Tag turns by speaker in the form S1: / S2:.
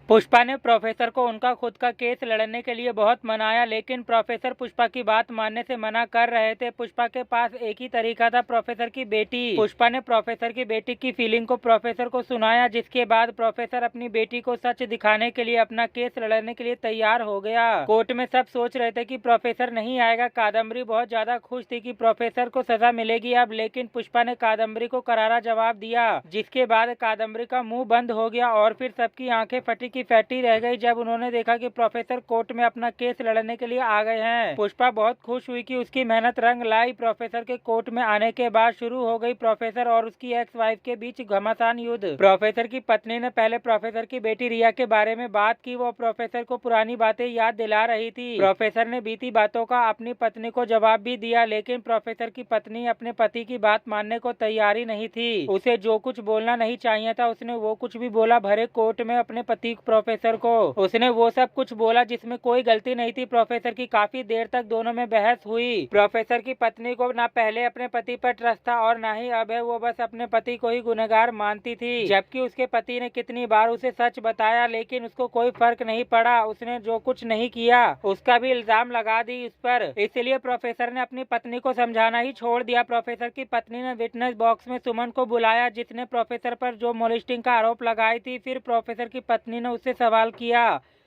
S1: पुष्पा ने प्रोफेसर को उनका खुद का केस लड़ने के लिए बहुत मनाया, लेकिन प्रोफेसर पुष्पा की बात मानने से मना कर रहे थे। पुष्पा के पास एक ही तरीका था, प्रोफेसर की बेटी। पुष्पा ने प्रोफेसर की बेटी की फीलिंग को प्रोफेसर को सुनाया, जिसके बाद प्रोफेसर अपनी बेटी को सच दिखाने के लिए अपना केस लड़ने के लिए तैयार हो गया। कोर्ट में सब सोच रहे थे कि प्रोफेसर नहीं आएगा। कादम्बरी बहुत ज्यादा खुश थी कि प्रोफेसर को सजा मिलेगी अब, लेकिन पुष्पा ने कादम्बरी को करारा जवाब दिया, जिसके बाद कादम्बरी का मुंह बंद हो गया और फिर सबकी आंखें फटी की फैटी रह गई जब उन्होंने देखा कि प्रोफेसर कोर्ट में अपना केस लड़ने के लिए आ गए हैं। पुष्पा बहुत खुश हुई कि उसकी मेहनत रंग लाई। प्रोफेसर के कोर्ट में आने के बाद शुरू हो गई प्रोफेसर और उसकी एक्स वाइफ के बीच घमासान युद्ध। प्रोफेसर की पत्नी ने पहले प्रोफेसर की बेटी रिया के बारे में बात की। वो प्रोफेसर को पुरानी बातें याद दिला रही थी। प्रोफेसर ने बीती बातों का अपनी पत्नी को जवाब भी दिया, लेकिन प्रोफेसर की पत्नी अपने पति की बात मानने को तैयारी नहीं थी। उसे जो कुछ बोलना नहीं चाहिए था उसने वो कुछ भी बोला। भरे कोर्ट में अपने पति प्रोफेसर को उसने वो सब कुछ बोला जिसमें कोई गलती नहीं थी। प्रोफेसर की काफी देर तक दोनों में बहस हुई। प्रोफेसर की पत्नी को ना पहले अपने पति पर ट्रस्ट था और ना ही अब है। वो बस अपने पति को ही गुनहगार मानती थी, जबकि उसके पति ने कितनी बार उसे सच बताया, लेकिन उसको कोई फर्क नहीं पड़ा। उसने जो कुछ नहीं किया उसका भी इल्जाम लगा दी उस पर। इसलिए प्रोफेसर ने अपनी पत्नी को समझाना ही छोड़ दिया। प्रोफेसर की पत्नी ने विटनेस बॉक्स में सुमन को बुलाया, जिसने प्रोफेसर पर जो मोलिस्टिंग का आरोप लगाई थी। फिर प्रोफेसर की पत्नी ने उससे सवाल किया